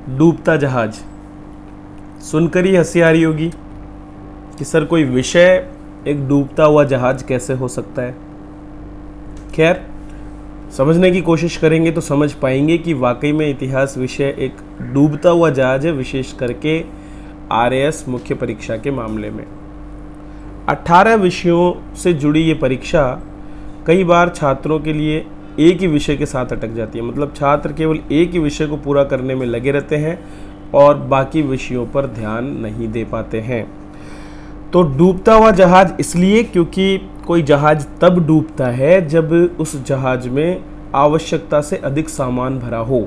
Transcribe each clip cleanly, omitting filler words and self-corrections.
डूबता जहाज सुनकर ही हंसी आ रही होगी कि सर कोई विषय एक डूबता हुआ जहाज कैसे हो सकता है। खैर, समझने की कोशिश करेंगे तो समझ पाएंगे कि वाकई में इतिहास विषय एक डूबता हुआ जहाज है, विशेष करके आरएएस मुख्य परीक्षा के मामले में। 18 विषयों से जुड़ी ये परीक्षा कई बार छात्रों के लिए एक ही विषय के साथ अटक जाती है। मतलब छात्र केवल एक ही विषय को पूरा करने में लगे रहते हैं और बाकी विषयों पर ध्यान नहीं दे पाते हैं। तो डूबता हुआ जहाज इसलिए क्योंकि कोई जहाज तब डूबता है जब उस जहाज में आवश्यकता से अधिक सामान भरा हो,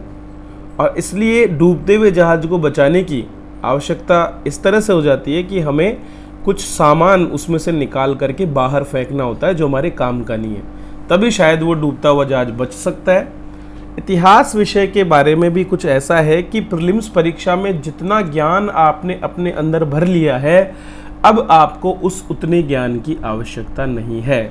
और इसलिए डूबते हुए जहाज को बचाने की आवश्यकता इस तरह से हो जाती है कि हमें कुछ सामान उसमें से निकाल करके बाहर फेंकना होता है जो हमारे काम का नहीं है, तभी शायद वो डूबता हुआ जहाज बच सकता है। इतिहास विषय के बारे में भी कुछ ऐसा है कि प्रीलिम्स परीक्षा में जितना ज्ञान आपने अपने अंदर भर लिया है, अब आपको उस उतने ज्ञान की आवश्यकता नहीं है।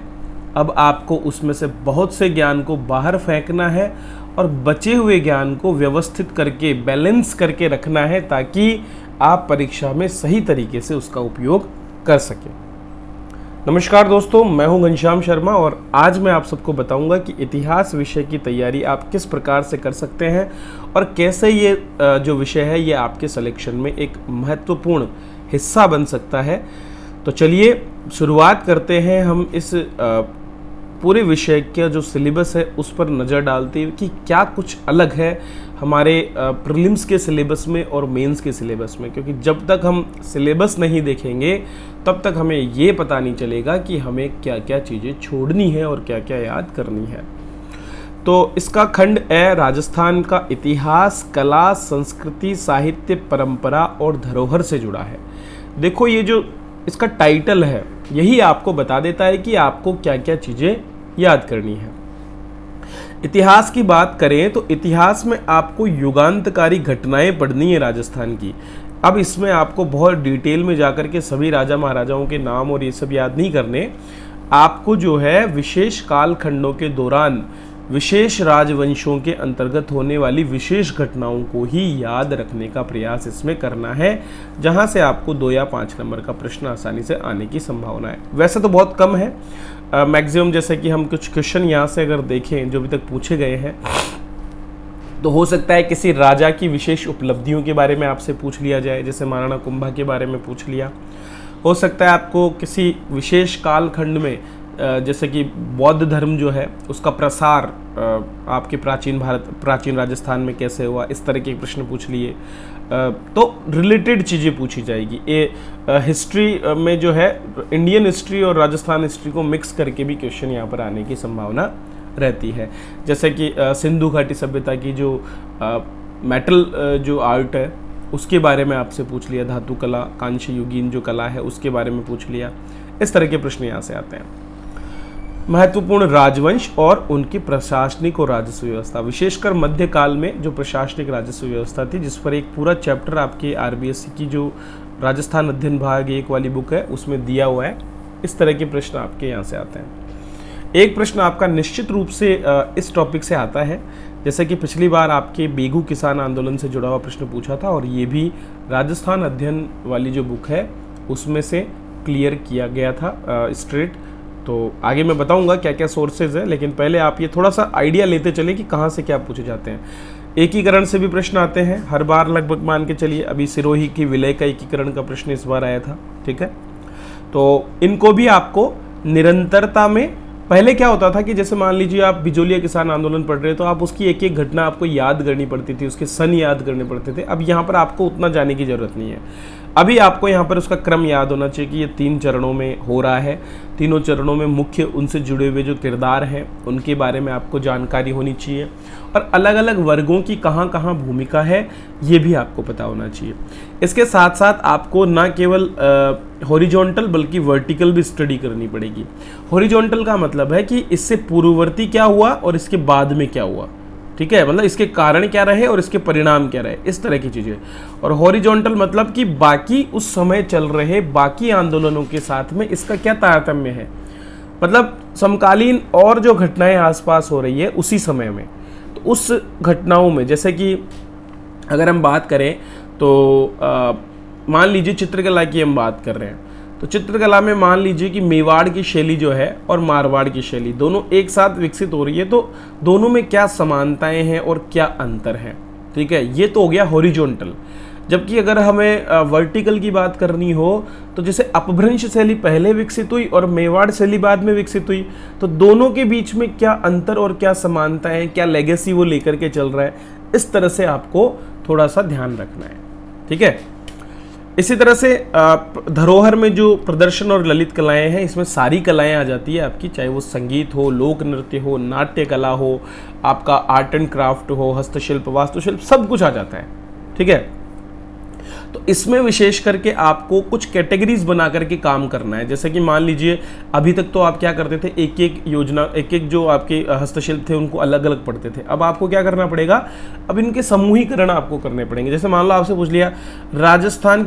अब आपको उसमें से बहुत से ज्ञान को बाहर फेंकना है और बचे हुए ज्ञान को व्यवस्थित करके बैलेंस करके रखना है ताकि आप परीक्षा में सही तरीके से उसका उपयोग कर सकें। नमस्कार दोस्तों, मैं हूं घनश्याम शर्मा और आज मैं आप सबको बताऊंगा कि इतिहास विषय की तैयारी आप किस प्रकार से कर सकते हैं और कैसे ये जो विषय है ये आपके सिलेक्शन में एक महत्वपूर्ण हिस्सा बन सकता है। तो चलिए शुरुआत करते हैं हम इस पूरे विषय का जो सिलेबस है उस पर नज़र डालते हैं कि क्या कुछ अलग है हमारे प्रीलिम्स के सिलेबस में और मेंस के सिलेबस में, क्योंकि जब तक हम सिलेबस नहीं देखेंगे तब तक हमें ये पता नहीं चलेगा कि हमें क्या क्या चीज़ें छोड़नी है और क्या क्या याद करनी है। तो इसका खंड है राजस्थान का इतिहास, कला, संस्कृति, साहित्य, परंपरा और धरोहर से जुड़ा है। देखो, ये जो इसका टाइटल है यही आपको बता देता है कि आपको क्या क्या चीज़ें याद करनी है। इतिहास की बात करें तो इतिहास में आपको युगांतकारी घटनाएं पढ़नी है राजस्थान की। अब इसमें आपको बहुत डिटेल में जाकर के सभी राजा महाराजाओं के नाम और ये सब याद नहीं करने, आपको जो है विशेष काल खंडों के दौरान विशेष राजवंशों के अंतर्गत होने वाली विशेष घटनाओं को ही याद रखने का प्रयास इसमें करना है, जहां से आपको 2 या 5 नंबर का प्रश्न आसानी से आने की संभावना है। वैसे तो बहुत कम है, मैक्सिमम जैसे कि हम कुछ क्वेश्चन यहाँ से अगर देखें जो अभी तक पूछे गए हैं तो हो सकता है किसी राजा की विशेष उपलब्धियों के बारे में आपसे पूछ लिया जाए, जैसे महाराणा कुंभा के बारे में पूछ लिया। हो सकता है आपको किसी विशेष कालखंड में जैसे कि बौद्ध धर्म जो है उसका प्रसार आपके प्राचीन राजस्थान में कैसे हुआ, इस तरह के प्रश्न पूछ लिए तो रिलेटेड चीज़ें पूछी जाएगी। ये हिस्ट्री में जो है इंडियन हिस्ट्री और राजस्थान हिस्ट्री को मिक्स करके भी क्वेश्चन यहाँ पर आने की संभावना रहती है। जैसे कि सिंधु घाटी सभ्यता की जो मेटल जो आर्ट है उसके बारे में आपसे पूछ लिया, धातु कला, कांस्य युगीन जो कला है उसके बारे में पूछ लिया। इस तरह के प्रश्न यहाँ से आते हैं। महत्वपूर्ण राजवंश और उनकी प्रशासनिक और राजस्व व्यवस्था, विशेषकर मध्यकाल में जो प्रशासनिक राजस्व व्यवस्था थी, जिस पर एक पूरा चैप्टर आपके आरबीएससी की जो राजस्थान अध्ययन भाग 1 वाली बुक है उसमें दिया हुआ है। इस तरह के प्रश्न आपके यहाँ से आते हैं। एक प्रश्न आपका निश्चित रूप से इस टॉपिक से आता है, जैसे कि पिछली बार आपके बेगू किसान आंदोलन से जुड़ा हुआ प्रश्न पूछा था और ये भी राजस्थान अध्ययन वाली जो बुक है उसमें से क्लियर किया गया था स्ट्रेट। तो आगे मैं बताऊंगा क्या क्या सोर्सेज है, लेकिन पहले आप ये थोड़ा सा आइडिया लेते चले कि कहाँ से क्या पूछे जाते हैं। एकीकरण से भी प्रश्न आते हैं हर बार लगभग, मान के चलिए अभी सिरोही की विलय का एकीकरण का प्रश्न इस बार आया था, ठीक है। तो इनको भी आपको निरंतरता में, पहले क्या होता था कि जैसे मान लीजिए आप बिजोलिया किसान आंदोलन पढ़ रहे हो तो आप उसकी एक एक घटना आपको याद करनी पड़ती थी, उसके सन याद करने पड़ते थे। अब यहाँ पर आपको उतना जाने की जरूरत नहीं है। अभी आपको यहाँ पर उसका क्रम याद होना चाहिए कि ये 3 चरणों में हो रहा है। तीनों चरणों में मुख्य उनसे जुड़े हुए जो किरदार हैं उनके बारे में आपको जानकारी होनी चाहिए और अलग अलग वर्गों की कहाँ कहाँ भूमिका है ये भी आपको पता होना चाहिए। इसके साथ साथ आपको ना केवल हॉरिजॉन्टल बल्कि वर्टिकल भी स्टडी करनी पड़ेगी। हॉरिजॉन्टल का मतलब है कि इससे पूर्ववर्ती क्या हुआ और इसके बाद में क्या हुआ, ठीक है, मतलब इसके कारण क्या रहे और इसके परिणाम क्या रहे, इस तरह की चीज़ें। और हॉरिजॉन्टल मतलब कि बाकी उस समय चल रहे बाकी आंदोलनों के साथ में इसका क्या तारतम्य है, मतलब समकालीन और जो घटनाएं आसपास हो रही है उसी समय में, तो उस घटनाओं में जैसे कि अगर हम बात करें तो मान लीजिए चित्रकला की हम बात कर रहे हैं, तो चित्रकला में मान लीजिए कि मेवाड़ की शैली जो है और मारवाड़ की शैली दोनों एक साथ विकसित हो रही है, तो दोनों में क्या समानताएं हैं और क्या अंतर है, ठीक है। ये तो हो गया हॉरिजॉन्टल। जबकि अगर हमें वर्टिकल की बात करनी हो तो जैसे अपभ्रंश शैली पहले विकसित हुई और मेवाड़ शैली बाद में विकसित हुई, तो दोनों के बीच में क्या अंतर और क्या समानताएं हैं, क्या लेगेसी वो लेकर के चल रहा है, इस तरह से आपको थोड़ा सा ध्यान रखना है, ठीक है। इसी तरह से धरोहर में जो प्रदर्शन और ललित कलाएं हैं, इसमें सारी कलाएं आ जाती है आपकी, चाहे वो संगीत हो, लोक नृत्य हो, नाट्य कला हो, आपका आर्ट एंड क्राफ्ट हो, हस्तशिल्प, वास्तुशिल्प, सब कुछ आ जाता है, ठीक है। तो इसमें विशेष करके आपको कुछ कैटेगरीज बना करके काम करना है। जैसे कि मान लीजिए अभी तक तो आप क्या करते थे, एक एक योजना, एक एक जो आपके हस्तशिल्प थे उनको अलग अलग पढ़ते थे। अब आपको क्या करना पड़ेगा, अब इनके समूहीकरण आपको करने पड़ेंगे। जैसे मान लो आपसे पूछ लिया राजस्थान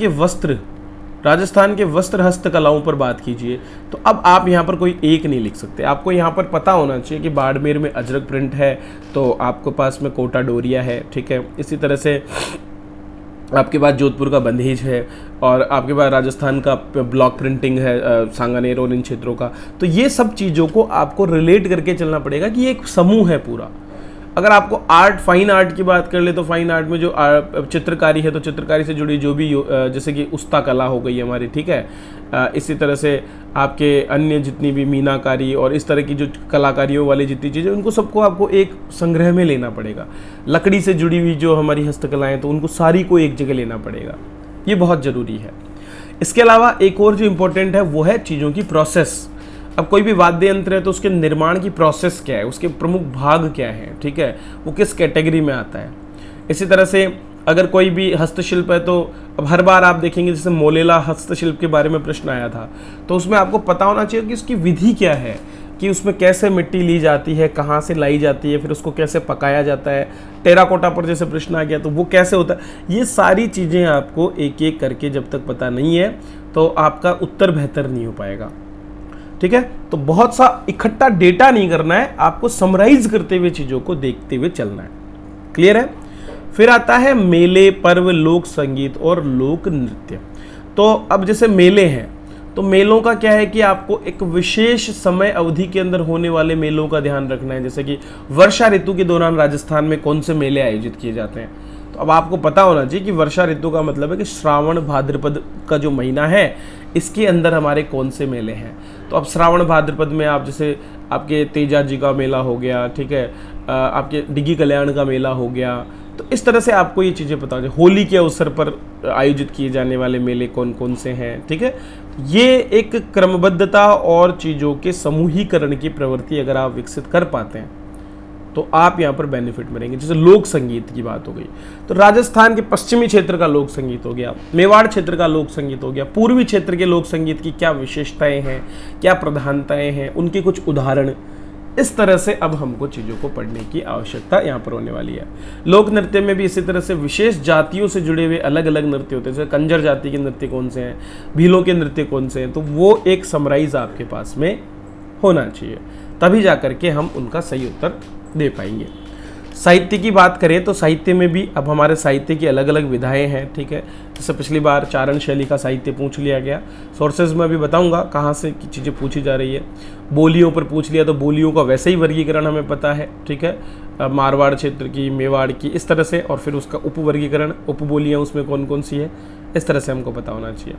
के वस्त्र हस्तकलाओं पर बात कीजिए, तो अब आप यहाँ पर कोई एक नहीं लिख सकते, आपको यहाँ पर पता होना चाहिए कि बाड़मेर में अजरक प्रिंट है तो आपके पास में कोटा डोरिया है, ठीक है। इसी तरह से आपके पास जोधपुर का बंधेज है और आपके पास राजस्थान का ब्लॉक प्रिंटिंग है, सांगानेर और इन क्षेत्रों का। तो ये सब चीज़ों को आपको रिलेट करके चलना पड़ेगा कि ये एक समूह है पूरा। अगर आपको आर्ट, फाइन आर्ट की बात कर ले तो फाइन आर्ट में जो चित्रकारी है, तो चित्रकारी से जुड़ी जो भी जैसे कि उस्ता कला हो गई हमारी, ठीक है। इसी तरह से आपके अन्य जितनी भी मीनाकारी और इस तरह की जो कलाकारियों वाली जितनी चीज़ें, उनको सबको आपको एक संग्रह में लेना पड़ेगा। लकड़ी से जुड़ी हुई जो हमारी हस्तकलाएँ, तो उनको सारी को एक जगह लेना पड़ेगा, ये बहुत ज़रूरी है। इसके अलावा एक और जो इम्पोर्टेंट है वो है चीज़ों की प्रोसेस। अब कोई भी वाद्य यंत्र है तो उसके निर्माण की प्रोसेस क्या है, उसके प्रमुख भाग क्या है, ठीक है, वो किस कैटेगरी में आता है। इसी तरह से अगर कोई भी हस्तशिल्प है तो अब हर बार आप देखेंगे, जैसे मोलेला हस्तशिल्प के बारे में प्रश्न आया था, तो उसमें आपको पता होना चाहिए कि उसकी विधि क्या है, कि उसमें कैसे मिट्टी ली जाती है, कहाँ से लाई जाती है, फिर उसको कैसे पकाया जाता है। टेराकोटा पर जैसे प्रश्न आ गया तो वो कैसे होता है। ये सारी चीज़ें आपको एक एक करके जब तक पता नहीं है तो आपका उत्तर बेहतर नहीं हो पाएगा, ठीक है। तो बहुत सा इकट्ठा डेटा नहीं करना है, आपको समराइज करते हुए चीज़ों को देखते हुए चलना है। क्लियर है। फिर आता है मेले, पर्व, लोक संगीत और लोक नृत्य। तो अब जैसे मेले हैं, तो मेलों का क्या है कि आपको एक विशेष समय अवधि के अंदर होने वाले मेलों का ध्यान रखना है। जैसे कि वर्षा ऋतु के दौरान राजस्थान में कौन से मेले आयोजित किए जाते हैं, तो अब आपको पता होना चाहिए कि वर्षा ऋतु का मतलब है कि श्रावण भाद्रपद का जो महीना है, इसके अंदर हमारे कौन से मेले हैं। तो अब श्रावण भाद्रपद में आप जैसे आपके तेजा जी का मेला हो गया, ठीक है, आपके डिगी कल्याण का मेला हो गया, तो इस तरह से आपको ये चीज़ें पता हो जाए। होली के अवसर पर आयोजित किए जाने वाले मेले कौन कौन से हैं, ठीक है। ये एक क्रमबद्धता और चीज़ों के समूहीकरण की प्रवृत्ति अगर आप विकसित कर पाते हैं तो आप यहाँ पर बेनिफिट मिलेंगे। जैसे लोक संगीत की बात हो गई, तो राजस्थान के पश्चिमी क्षेत्र का लोक संगीत हो गया, मेवाड़ क्षेत्र का लोक संगीत हो गया, पूर्वी क्षेत्र के लोक संगीत की क्या विशेषताएं हैं, क्या प्रधानताएं हैं, उनके कुछ उदाहरण। इस तरह से अब हमको चीज़ों को पढ़ने की आवश्यकता यहाँ पर होने वाली है। लोक नृत्य में भी इसी तरह से विशेष जातियों से जुड़े हुए अलग अलग नृत्य होते हैं। जैसे कंजर जाति के नृत्य कौन से हैं, भीलों के नृत्य कौन से हैं, तो वो एक समराइज आपके पास में होना चाहिए, तभी जा करके हम उनका सही उत्तर दे पाएंगे। साहित्य की बात करें तो साहित्य में भी अब हमारे साहित्य की अलग अलग विधाएं हैं, ठीक है। जैसे पिछली बार चारण शैली का साहित्य पूछ लिया गया, सोर्सेज में भी बताऊंगा कहाँ से की चीज़ें पूछी जा रही है। बोलियों पर पूछ लिया तो बोलियों का वैसे ही वर्गीकरण हमें पता है, ठीक है, मारवाड़ क्षेत्र की, मेवाड़ की, इस तरह से, और फिर उसका उपवर्गीकरण, उपबोलियाँ उसमें कौन कौन सी है, इस तरह से हमको पता होना चाहिए।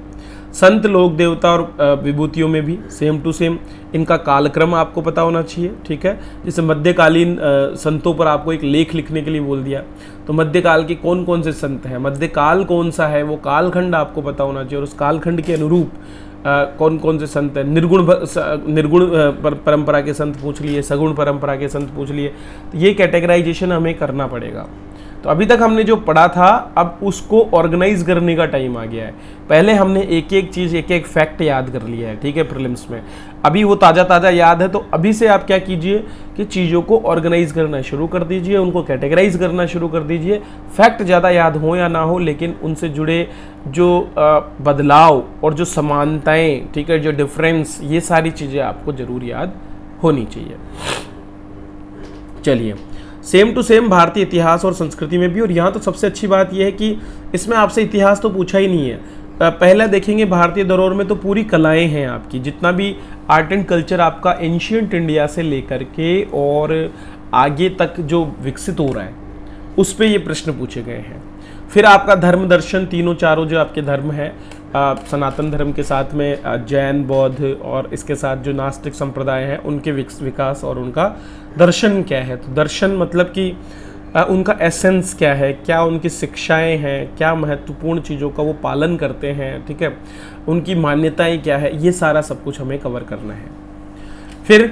संत, लोक देवता और विभूतियों में भी सेम टू सेम इनका कालक्रम आपको पता होना चाहिए, ठीक है। जैसे मध्यकालीन संतों पर आपको एक लेख लिखने के लिए बोल दिया, तो मध्यकाल के कौन कौन से संत हैं, मध्यकाल कौन सा है, वो कालखंड आपको पता होना चाहिए, और उस कालखंड के अनुरूप कौन कौन से संत हैं। निर्गुण परंपरा के संत पूछ लिए, सगुण परंपरा के संत पूछ लिए, तो ये कैटेगराइजेशन हमें करना पड़ेगा। तो अभी तक हमने जो पढ़ा था, अब उसको ऑर्गेनाइज करने का टाइम आ गया है। पहले हमने एक एक चीज़, एक एक फैक्ट याद कर लिया है, ठीक है, प्रीलिम्स में। अभी वो ताज़ा ताज़ा याद है, तो अभी से आप क्या कीजिए कि चीज़ों को ऑर्गेनाइज करना शुरू कर दीजिए, उनको कैटेगराइज करना शुरू कर दीजिए। फैक्ट ज़्यादा याद हो या ना हो, लेकिन उनसे जुड़े जो बदलाव और जो समानताएँ, ठीक है, जो डिफरेंस, ये सारी चीज़ें आपको ज़रूर याद होनी चाहिए। चलिए, सेम टू सेम भारतीय इतिहास और संस्कृति में भी। और यहाँ तो सबसे अच्छी बात यह है कि इसमें आपसे इतिहास तो पूछा ही नहीं है। पहला देखेंगे भारतीय धरोहर में तो पूरी कलाएं हैं आपकी, जितना भी आर्ट एंड कल्चर आपका एंशियंट इंडिया से लेकर के और आगे तक जो विकसित हो रहा है उस पे ये प्रश्न पूछे गए हैं। फिर आपका धर्म दर्शन, तीनों चारों जो आपके धर्म है, सनातन धर्म के साथ में जैन, बौद्ध और इसके साथ जो नास्तिक संप्रदाय हैं उनके विकास और उनका दर्शन क्या है। तो दर्शन मतलब कि उनका एसेंस क्या है, क्या उनकी शिक्षाएं हैं, क्या महत्वपूर्ण चीज़ों का वो पालन करते हैं, ठीक है, उनकी मान्यताएं क्या है, ये सारा सब कुछ हमें कवर करना है। फिर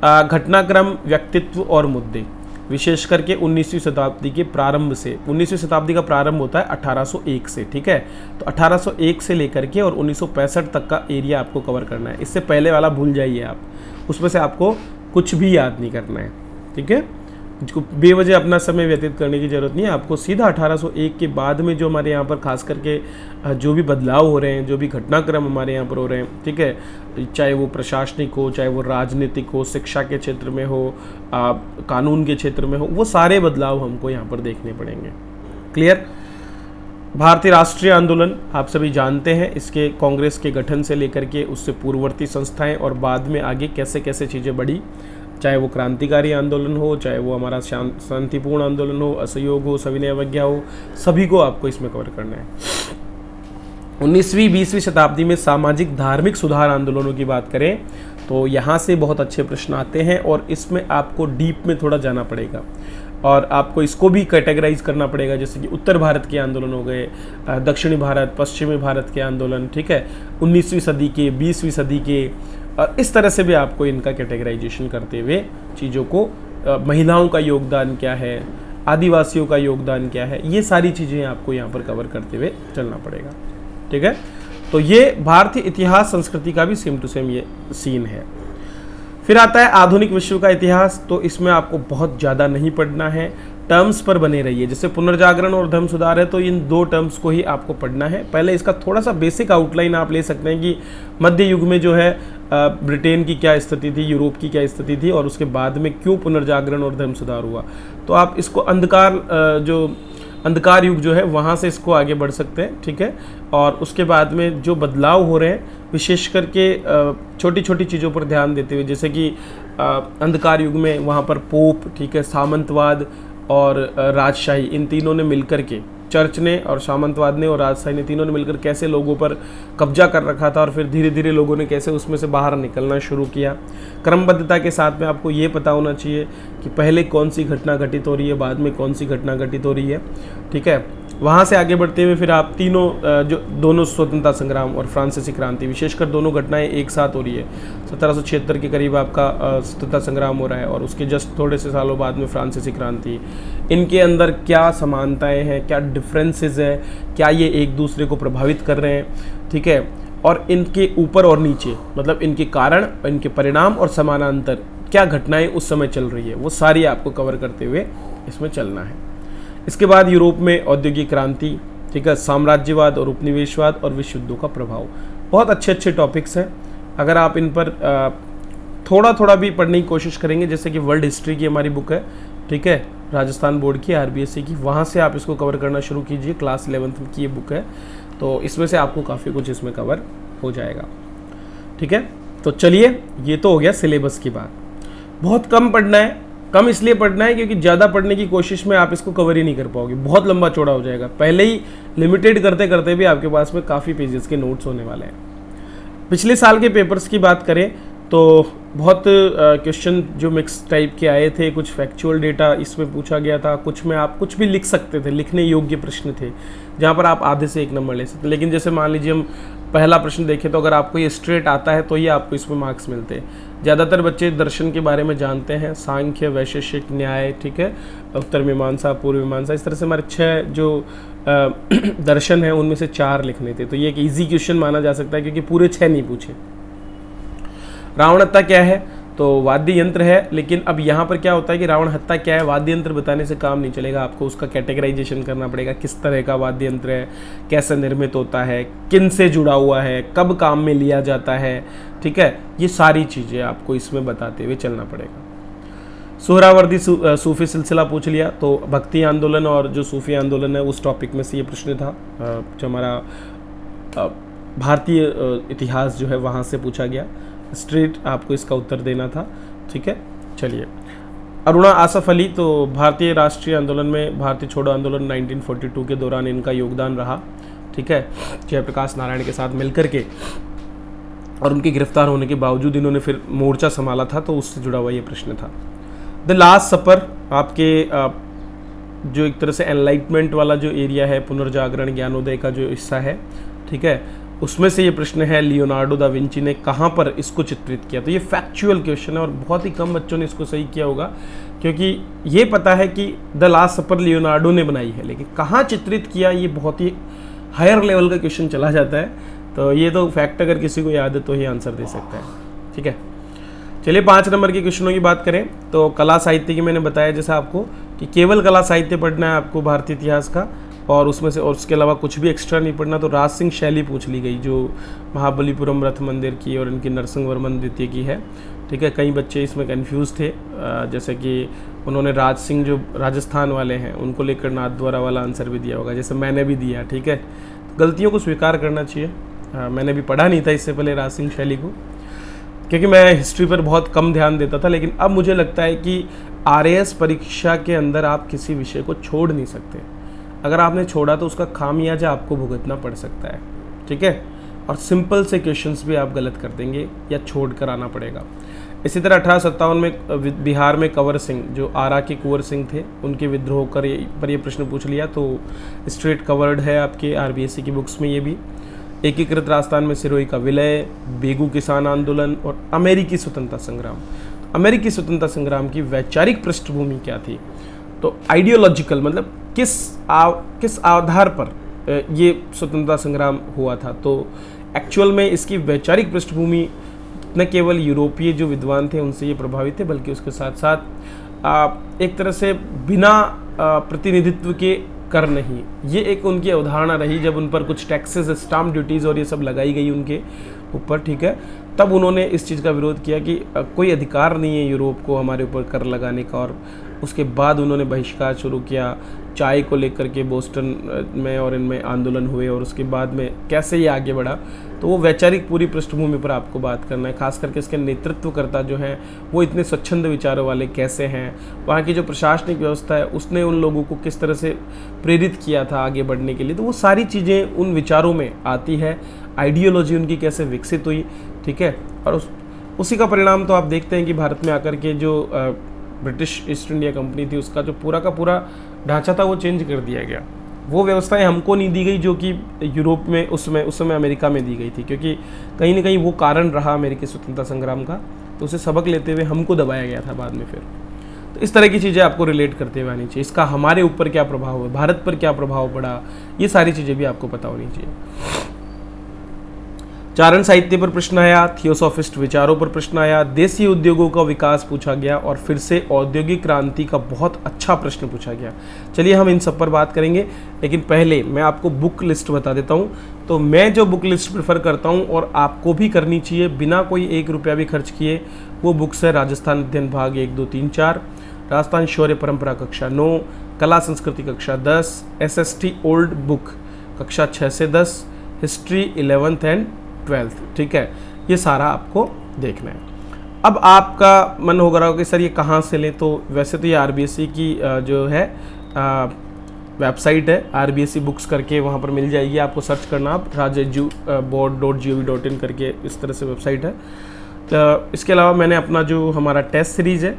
घटनाक्रम, व्यक्तित्व और मुद्दे, विशेष करके 19वीं शताब्दी के प्रारंभ से। 19वीं शताब्दी का प्रारंभ होता है 1801 से, ठीक है। तो 1801 से लेकर के और 1965 तक का एरिया आपको कवर करना है। इससे पहले वाला भूल जाइए आप, उसमें से आपको कुछ भी याद नहीं करना है, ठीक है। जिसको बेवजह अपना समय व्यतीत करने की ज़रूरत नहीं है। आपको सीधा 1801 के बाद में जो हमारे यहाँ पर खास करके जो भी बदलाव हो रहे हैं, जो भी घटनाक्रम हमारे यहाँ पर हो रहे हैं, ठीक है, चाहे वो प्रशासनिक हो, चाहे वो राजनीतिक हो, शिक्षा के क्षेत्र में हो, कानून के क्षेत्र में हो, वो सारे बदलाव हमको यहाँ पर देखने पड़ेंगे। क्लियर। भारतीय राष्ट्रीय आंदोलन आप सभी जानते हैं, इसके कांग्रेस के गठन से लेकर के उससे पूर्ववर्ती संस्थाएं और बाद में आगे कैसे कैसे चीज़ें बढ़ी, चाहे वो क्रांतिकारी आंदोलन हो, चाहे वो हमारा शांतिपूर्ण आंदोलन हो, असहयोग हो, सविनय अवज्ञा हो, सभी को आपको इसमें कवर करना है। 19वीं 20वीं शताब्दी में सामाजिक धार्मिक सुधार आंदोलनों की बात करें तो यहाँ से बहुत अच्छे प्रश्न आते हैं और इसमें आपको डीप में थोड़ा जाना पड़ेगा और आपको इसको भी कैटेगराइज करना पड़ेगा, जैसे कि उत्तर भारत के आंदोलन हो गए, दक्षिणी भारत, पश्चिमी भारत के आंदोलन, ठीक है, 19वीं सदी के, 20वीं सदी के, इस तरह से भी आपको इनका कैटेगराइजेशन करते हुए चीज़ों को, महिलाओं का योगदान क्या है, आदिवासियों का योगदान क्या है, ये सारी चीज़ें आपको यहाँ पर कवर करते हुए चलना पड़ेगा, ठीक है। तो ये भारतीय इतिहास संस्कृति का भी सेम टू सेम ये सीन है। फिर आता है आधुनिक विश्व का इतिहास। तो इसमें आपको बहुत ज़्यादा नहीं पढ़ना है, टर्म्स पर बने रहिए। जैसे पुनर्जागरण और धर्म सुधार है तो इन दो टर्म्स को ही आपको पढ़ना है। पहले इसका थोड़ा सा बेसिक आउटलाइन आप ले सकते हैं कि मध्य युग में जो है ब्रिटेन की क्या स्थिति थी, यूरोप की क्या स्थिति थी और उसके बाद में क्यों पुनर्जागरण और धर्म सुधार हुआ। तो आप इसको अंधकार युग जो है वहाँ से इसको आगे बढ़ सकते हैं, ठीक है। और उसके बाद में जो बदलाव हो रहे हैं विशेष करके छोटी छोटी चीज़ों पर ध्यान देते हुए, जैसे कि अंधकार युग में वहाँ पर पोप, ठीक है, सामंतवाद और राजशाही, इन तीनों ने मिलकर के, चर्च ने और सामंतवाद ने और राजशाही ने, तीनों ने मिलकर कैसे लोगों पर कब्जा कर रखा था और फिर धीरे धीरे लोगों ने कैसे उसमें से बाहर निकलना शुरू किया। क्रमबद्धता के साथ में आपको ये पता होना चाहिए कि पहले कौन सी घटना घटित हो रही है, बाद में कौन सी घटना घटित हो रही है, ठीक है। वहाँ से आगे बढ़ते हुए फिर आप दोनों स्वतंत्रता संग्राम और फ्रांसीसी क्रांति, विशेषकर दोनों घटनाएं एक साथ हो रही है। 1776 के करीब आपका स्वतंत्रता संग्राम हो रहा है और उसके जस्ट थोड़े से सालों बाद में फ्रांसीसी क्रांति। इनके अंदर क्या समानताएं हैं, क्या डिफरेंसेस हैं, क्या ये एक दूसरे को प्रभावित कर रहे हैं, ठीक है, और इनके ऊपर और नीचे, मतलब इनके कारण, इनके परिणाम और समानांतर क्या घटनाएं उस समय चल रही है, वो सारी आपको कवर करते हुए इसमें चलना है। इसके बाद यूरोप में औद्योगिक क्रांति, ठीक है, साम्राज्यवाद और उपनिवेशवाद और विश्व युद्धों का प्रभाव। बहुत अच्छे अच्छे टॉपिक्स हैं। अगर आप इन पर थोड़ा थोड़ा भी पढ़ने की कोशिश करेंगे, जैसे कि वर्ल्ड हिस्ट्री की हमारी बुक है, ठीक है, राजस्थान बोर्ड की, RBSC की, वहाँ से आप इसको कवर करना शुरू कीजिए। क्लास 11th की ये बुक है, तो इसमें से आपको काफ़ी कुछ इसमें कवर हो जाएगा, ठीक है। तो चलिए, ये तो हो गया सिलेबस की बात। बहुत कम पढ़ना है, कम इसलिए पढ़ना है क्योंकि ज़्यादा पढ़ने की कोशिश में आप इसको कवर ही नहीं कर पाओगे, बहुत लंबा चौड़ा हो जाएगा। पहले ही लिमिटेड करते करते भी आपके पास में काफ़ी पेजेस के नोट्स होने वाले हैं। पिछले साल के पेपर्स की बात करें तो बहुत क्वेश्चन जो मिक्स टाइप के आए थे, कुछ फैक्चुअल डेटा इसमें पूछा गया था, कुछ में आप कुछ भी लिख सकते थे, लिखने योग्य प्रश्न थे जहाँ पर आप आधे से 1 नंबर ले सकते। लेकिन जैसे मान लीजिए हम पहला प्रश्न देखें तो अगर आपको ये स्ट्रेट आता है तो ये आपको इसमें मार्क्स मिलते हैं। ज़्यादातर बच्चे दर्शन के बारे में जानते हैं, सांख्य, वैशेषिक, न्याय, ठीक है, उत्तर मीमांसा, पूर्व मीमांसा, इस तरह से हमारे 6 जो दर्शन हैं उनमें से 4 लिखने थे। तो ये एक ईजी क्वेश्चन माना जा सकता है क्योंकि पूरे 6 नहीं पूछे। रावण हत्या क्या है? तो वाद्य यंत्र है। लेकिन अब यहाँ पर क्या होता है कि रावण हत्या क्या है, वाद्य यंत्र बताने से काम नहीं चलेगा, आपको उसका कैटेगराइजेशन करना पड़ेगा, किस तरह का वाद्य यंत्र है, कैसे निर्मित होता है, किन से जुड़ा हुआ है, कब काम में लिया जाता है, ठीक है, ये सारी चीज़ें आपको इसमें बताते हुए चलना पड़ेगा। सोहरावर्दी सूफी सिलसिला पूछ लिया, तो भक्ति आंदोलन और जो सूफी आंदोलन है उस टॉपिक में से ये प्रश्न था, जो हमारा भारतीय इतिहास जो है वहाँ से पूछा गया। स्ट्रेट आपको इसका उत्तर देना था, ठीक है। चलिए, अरुणा आसफ अली, तो भारतीय राष्ट्रीय आंदोलन में भारतीय छोड़ो आंदोलन 1942 के दौरान इनका योगदान रहा, ठीक है, जयप्रकाश नारायण के साथ मिलकर के, और उनके गिरफ्तार होने के बावजूद इन्होंने फिर मोर्चा संभाला था, तो उससे जुड़ा हुआ ये प्रश्न था। द लास्ट सपर आपके जो एक तरह से एनलाइटमेंट वाला जो एरिया है, पुनर्जागरण ज्ञानोदय का जो हिस्सा है, ठीक है, उसमें से ये प्रश्न है, लियोनार्डो दा विंची ने कहाँ पर इसको चित्रित किया। तो ये फैक्चुअल क्वेश्चन है और बहुत ही कम बच्चों ने इसको सही किया होगा, क्योंकि ये पता है कि द लास्ट सपर लियोनार्डो ने बनाई है, लेकिन कहाँ चित्रित किया ये बहुत ही हायर लेवल का क्वेश्चन चला जाता है। तो ये तो फैक्ट अगर किसी को याद है तो ही आंसर दे सकता है, ठीक है। चलिए 5 नंबर के क्वेश्चनों की बात करें तो कला साहित्य की मैंने बताया जैसा आपको कि केवल कला साहित्य पढ़ना है आपको भारतीय इतिहास का, और उसमें से और उसके अलावा कुछ भी एक्स्ट्रा नहीं पढ़ना। तो राज सिंह शैली पूछ ली गई जो महाबलीपुरम रथ मंदिर की और इनकी नरसिंह वर्मन द्वितीय की है, ठीक है। कई बच्चे इसमें कंफ्यूज थे, जैसे कि उन्होंने राज सिंह जो राजस्थान वाले हैं उनको लेकर नाथद्वारा वाला आंसर भी दिया होगा, जैसे मैंने भी दिया, ठीक है। गलतियों को स्वीकार करना चाहिए। मैंने भी पढ़ा नहीं था इससे पहले राज सिंह शैली को, क्योंकि मैं हिस्ट्री पर बहुत कम ध्यान देता था, लेकिन अब मुझे लगता है कि RAS परीक्षा के अंदर आप किसी विषय को छोड़ नहीं सकते। अगर आपने छोड़ा तो उसका खामियाजा आपको भुगतना पड़ सकता है, ठीक है। और सिंपल से क्वेश्चंस भी आप गलत कर देंगे या छोड़ कर आना पड़ेगा। इसी तरह 1857 में बिहार में कंवर सिंह जो आरा के कुंवर सिंह थे, उनके विद्रोह पर ये प्रश्न पूछ लिया, तो स्ट्रेट कवर्ड है आपके RBSC की बुक्स में ये भी। एकीकृत राजस्थान में सिरोही का विलय, बेगू किसान आंदोलन और अमेरिकी स्वतंत्रता संग्राम। अमेरिकी स्वतंत्रता संग्राम की वैचारिक पृष्ठभूमि क्या थी? तो आइडियोलॉजिकल मतलब किस आधार पर ये स्वतंत्रता संग्राम हुआ था। तो एक्चुअल में इसकी वैचारिक पृष्ठभूमि न केवल यूरोपीय जो विद्वान थे उनसे ये प्रभावित थे, बल्कि उसके साथ साथ एक तरह से बिना प्रतिनिधित्व के कर नहीं, ये एक उनकी अवधारणा रही। जब उन पर कुछ टैक्सेस, स्टाम्प ड्यूटीज़ और ये सब लगाई गई उनके ऊपर, ठीक है, तब उन्होंने इस चीज़ का विरोध किया कि कोई अधिकार नहीं है यूरोप को हमारे ऊपर कर लगाने का। और उसके बाद उन्होंने बहिष्कार शुरू किया, चाय को लेकर के बोस्टन में और इनमें आंदोलन हुए, और उसके बाद में कैसे ये आगे बढ़ा। तो वो वैचारिक पूरी पृष्ठभूमि पर आपको बात करना है, खास करके इसके नेतृत्वकर्ता जो हैं वो इतने स्वच्छंद विचारों वाले कैसे हैं, वहाँ की जो प्रशासनिक व्यवस्था है उसने उन लोगों को किस तरह से प्रेरित किया था आगे बढ़ने के लिए। तो वो सारी चीज़ें उन विचारों में आती है, आइडियोलॉजी उनकी कैसे विकसित हुई, ठीक है। और उसी का परिणाम तो आप देखते हैं कि भारत में आकर के जो ब्रिटिश ईस्ट इंडिया कंपनी थी उसका जो पूरा का पूरा ढांचा था वो चेंज कर दिया गया। वो व्यवस्थाएं हमको नहीं दी गई जो कि यूरोप में उस समय अमेरिका में दी गई थी, क्योंकि कहीं ना कहीं वो कारण रहा अमेरिकी स्वतंत्रता संग्राम का। तो उसे सबक लेते हुए हमको दबाया गया था बाद में फिर। तो इस तरह की चीज़ें आपको रिलेट करते हुए आनी चाहिए। इसका हमारे ऊपर क्या प्रभाव है, भारत पर क्या प्रभाव पड़ा, ये सारी चीज़ें भी आपको पता होनी चाहिए। चारण साहित्य पर प्रश्न आया, थियोसॉफिस्ट विचारों पर प्रश्न आया, देसी उद्योगों का विकास पूछा गया, और फिर से औद्योगिक क्रांति का बहुत अच्छा प्रश्न पूछा गया। चलिए हम इन सब पर बात करेंगे, लेकिन पहले मैं आपको बुक लिस्ट बता देता हूँ। तो मैं जो बुक लिस्ट प्रेफर करता हूँ और आपको भी करनी चाहिए बिना कोई 1 रुपया भी खर्च किए, वो बुक्स है राजस्थान अध्ययन भाग 1, 2, 3, 4, राजस्थान शौर्य परंपरा कक्षा 9, कला संस्कृति कक्षा 10, SST ओल्ड बुक कक्षा 6 से 10, हिस्ट्री 11th एंड 12th, ठीक है। ये सारा आपको देखना है। अब आपका मन हो रहा कि सर ये कहाँ से लें, तो वैसे तो ये RBSC की जो है वेबसाइट है, RBSC बुक्स करके वहाँ पर मिल जाएगी, आपको सर्च करना आप rajeju.board.gov.in करके इस तरह से वेबसाइट है। तो इसके अलावा मैंने अपना जो हमारा टेस्ट सीरीज़ है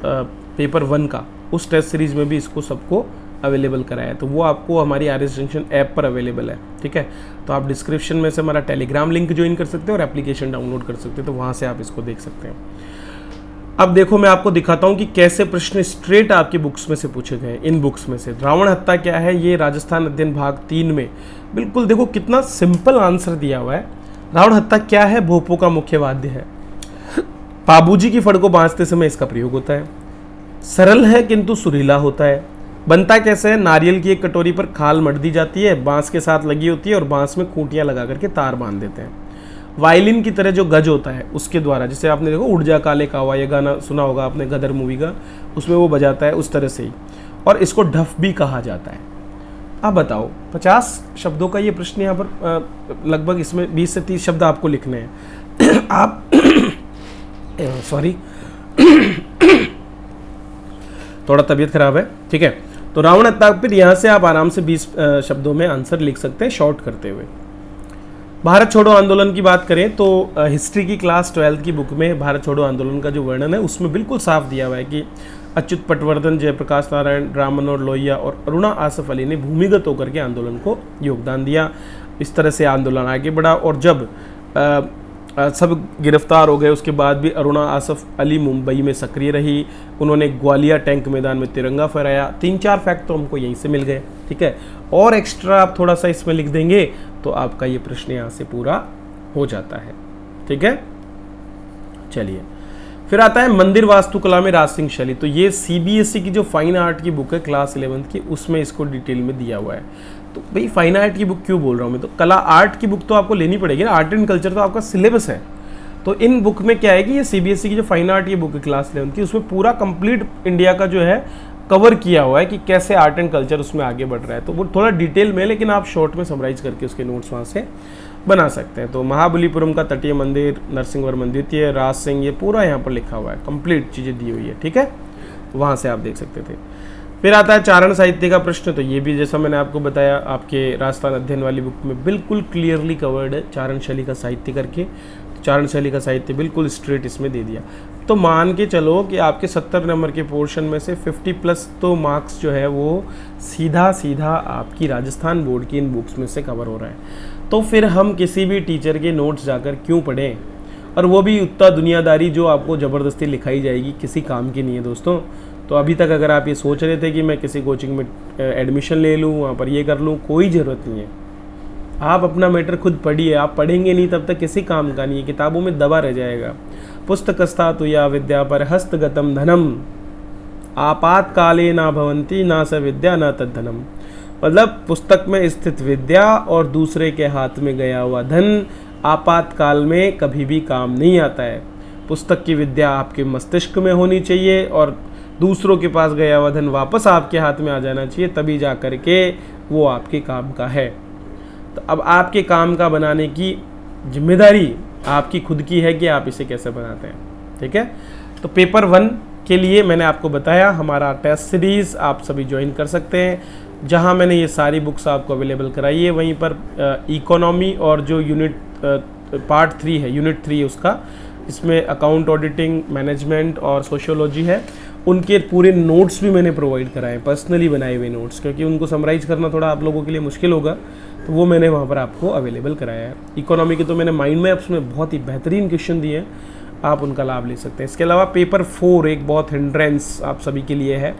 पेपर 1 का, उस टेस्ट सीरीज़ में भी इसको सबको अवेलेबल कराया है, तो वो आपको हमारी RS जंक्शन ऐप पर अवेलेबल है, ठीक है। तो आप डिस्क्रिप्शन में से हमारा टेलीग्राम लिंक ज्वाइन कर सकते हैं और एप्लीकेशन डाउनलोड कर सकते हैं, तो वहाँ से आप इसको देख सकते हैं। अब देखो मैं आपको दिखाता हूँ कि कैसे प्रश्न स्ट्रेट आपकी बुक्स में से पूछे गए। इन बुक्स में से रावण हत्या क्या है, ये राजस्थान अध्ययन भाग 3 में बिल्कुल देखो कितना सिंपल आंसर दिया हुआ है। रावण हत्या क्या है, भोपों का मुख्य वाद्य है, बाबूजी की फड़ को बांधते समय इसका प्रयोग होता है, सरल है किंतु सुरीला होता है, बनता कैसे है, नारियल की एक कटोरी पर खाल मढ़ दी जाती है, बांस के साथ लगी होती है और बांस में खूंटियां लगा करके तार बांध देते हैं। वायलिन की तरह जो गज होता है उसके द्वारा, जैसे आपने देखो उड़ जा काले कावा, ये गाना सुना होगा आपने गदर मूवी का, उसमें वो बजाता है उस तरह से ही। और इसको ढफ भी कहा जाता है। अब बताओ 50 शब्दों का ये प्रश्न यहाँ पर लगभग इसमें 20 से 30 शब्द आपको लिखने हैं। आप सॉरी थोड़ा तबीयत खराब है, ठीक है। तो रावण फिर यहाँ से आप आराम से 20 शब्दों में आंसर लिख सकते हैं शॉर्ट करते हुए। भारत छोड़ो आंदोलन की बात करें तो हिस्ट्री की क्लास 12th की बुक में भारत छोड़ो आंदोलन का जो वर्णन है उसमें बिल्कुल साफ दिया हुआ है कि अच्युत पटवर्धन, जयप्रकाश नारायण, राम मनोहर लोहिया और अरुणा आसफ अली ने भूमिगत होकर के आंदोलन को योगदान दिया। इस तरह से आंदोलन आगे बढ़ा और जब सब गिरफ्तार हो गए उसके बाद भी अरुणा आसफ अली मुंबई में सक्रिय रही। उन्होंने ग्वालियर टैंक मैदान में तिरंगा फहराया। 3-4 फैक्ट तो हमको यहीं से मिल गए, ठीक है। और एक्स्ट्रा आप थोड़ा सा इसमें लिख देंगे तो आपका ये प्रश्न यहाँ से पूरा हो जाता है, ठीक है। चलिए फिर आता है मंदिर वास्तुकला में राज सिंह शैली। तो ये CBSE की जो फाइन आर्ट की बुक है क्लास 11th की, उसमें इसको डिटेल में दिया हुआ है। तो भाई फाइन आर्ट की बुक क्यों बोल रहा हूँ मैं, तो कला आर्ट की बुक तो आपको लेनी पड़ेगी ना, आर्ट एंड कल्चर तो आपका सिलेबस है। तो इन बुक में क्या है कि ये CBSE की जो फाइन आर्ट की बुक है क्लास 11th की, उसमें पूरा कंप्लीट इंडिया का जो है कवर किया हुआ है कि कैसे आर्ट एंड कल्चर उसमें आगे बढ़ रहा है। तो वो थोड़ा डिटेल में, लेकिन आप शॉर्ट में समराइज करके उसके नोट्स वहाँ से बना सकते हैं। तो महाबलीपुरम का तटीय मंदिर, नरसिंहवर्मन द्वितीय, राज सिंह, ये पूरा यहाँ पर लिखा हुआ है, कंप्लीट चीज़ें दी हुई है, ठीक है। वहाँ से आप देख सकते थे। फिर आता है चारण साहित्य का प्रश्न। तो ये भी जैसा मैंने आपको बताया आपके राजस्थान अध्ययन वाली बुक में बिल्कुल क्लियरली कवर्ड है चारण शैली का साहित्य करके। तो चारण शैली का साहित्य बिल्कुल स्ट्रेट इसमें दे दिया। तो मान के चलो कि आपके 70 नंबर के पोर्शन में से 50+ तो मार्क्स जो है वो सीधा सीधा आपकी राजस्थान बोर्ड की इन बुक्स में से कवर हो रहा है। तो फिर हम किसी भी टीचर के नोट्स जाकर क्यों पढ़ें, और वो भी उतना दुनियादारी जो आपको ज़बरदस्ती लिखाई जाएगी, किसी काम की नहीं है दोस्तों। तो अभी तक अगर आप ये सोच रहे थे कि मैं किसी कोचिंग में एडमिशन ले लूँ, वहाँ पर ये कर लूँ, कोई ज़रूरत नहीं है। आप अपना मैटर खुद पढ़िए। आप पढ़ेंगे नहीं तब तक किसी काम का नहीं है, किताबों में दबा रह जाएगा। पुस्तकस्था तु या विद्या पर हस्तगतम धनम आपातकाले ना भवंती ना स विद्या ना तद्धनम। मतलब पुस्तक में स्थित विद्या और दूसरे के हाथ में गया हुआ धन आपातकाल में कभी भी काम नहीं आता है। पुस्तक की विद्या आपके मस्तिष्क में होनी चाहिए और दूसरों के पास गया हुआ धन वापस आपके हाथ में आ जाना चाहिए, तभी जा कर के वो आपके काम का है। तो अब आपके काम का बनाने की जिम्मेदारी आपकी खुद की है कि आप इसे कैसे बनाते हैं, ठीक है। तो पेपर 1 के लिए मैंने आपको बताया हमारा टेस्ट सीरीज़ आप सभी ज्वाइन कर सकते हैं, जहां मैंने ये सारी बुक्स आपको अवेलेबल कराई है। वहीं पर इकोनॉमी और जो यूनिट पार्ट 3 है, यूनिट 3 है उसका, इसमें अकाउंट ऑडिटिंग, मैनेजमेंट और सोशियोलॉजी है, उनके पूरे नोट्स भी मैंने प्रोवाइड कराए हैं, पर्सनली बनाए हुए नोट्स, क्योंकि उनको समराइज करना थोड़ा आप लोगों के लिए मुश्किल होगा, तो वो मैंने वहाँ पर आपको अवेलेबल कराया है। इकोनॉमी के तो मैंने माइंड मैप्स में बहुत ही बेहतरीन क्वेश्चन दिए हैं, आप उनका लाभ ले सकते हैं। इसके अलावा पेपर 4 एक बहुत हिंड्रेंस आप सभी के लिए है।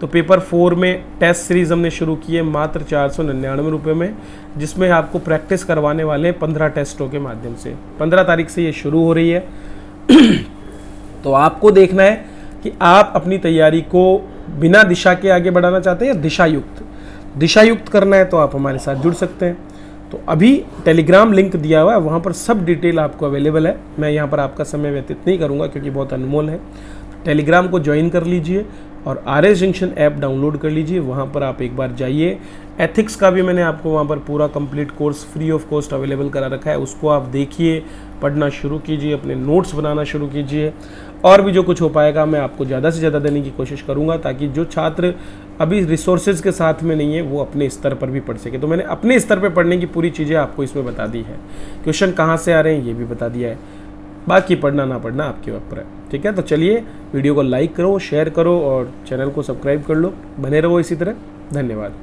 तो पेपर 4 में टेस्ट सीरीज़ हमने शुरू की है मात्र 499 रुपये में, जिसमें आपको प्रैक्टिस करवाने वाले हैं 15 टेस्टों के माध्यम से। 15 तारीख से ये शुरू हो रही है। तो आपको देखना है कि आप अपनी तैयारी को बिना दिशा के आगे बढ़ाना चाहते हैं या दिशायुक्त करना है, तो आप हमारे साथ जुड़ सकते हैं। तो अभी टेलीग्राम लिंक दिया हुआ है, वहाँ पर सब डिटेल आपको अवेलेबल है। मैं यहाँ पर आपका समय व्यतीत नहीं करूँगा क्योंकि बहुत अनमोल है। टेलीग्राम को ज्वाइन कर लीजिए और RS जंक्शन ऐप डाउनलोड कर लीजिए, वहाँ पर आप एक बार जाइए। एथिक्स का भी मैंने आपको वहाँ पर पूरा complete course free of cost available करा रखा है, उसको आप देखिए, पढ़ना शुरू कीजिए, अपने नोट्स बनाना शुरू कीजिए, और भी जो कुछ हो पाएगा मैं आपको ज़्यादा से ज़्यादा देने की कोशिश करूँगा, ताकि जो छात्र अभी रिसोर्सेज के साथ में नहीं है वो अपने स्तर पर भी पढ़ सके। तो मैंने अपने स्तर पर पढ़ने की पूरी चीज़ें आपको इसमें बता दी है, क्वेश्चन कहाँ से आ रहे हैं ये भी बता दिया है, बाकी पढ़ना ना पढ़ना आपके ऊपर है, ठीक है। तो चलिए वीडियो को लाइक करो, शेयर करो और चैनल को सब्सक्राइब कर लो, बने रहो इसी तरह। धन्यवाद।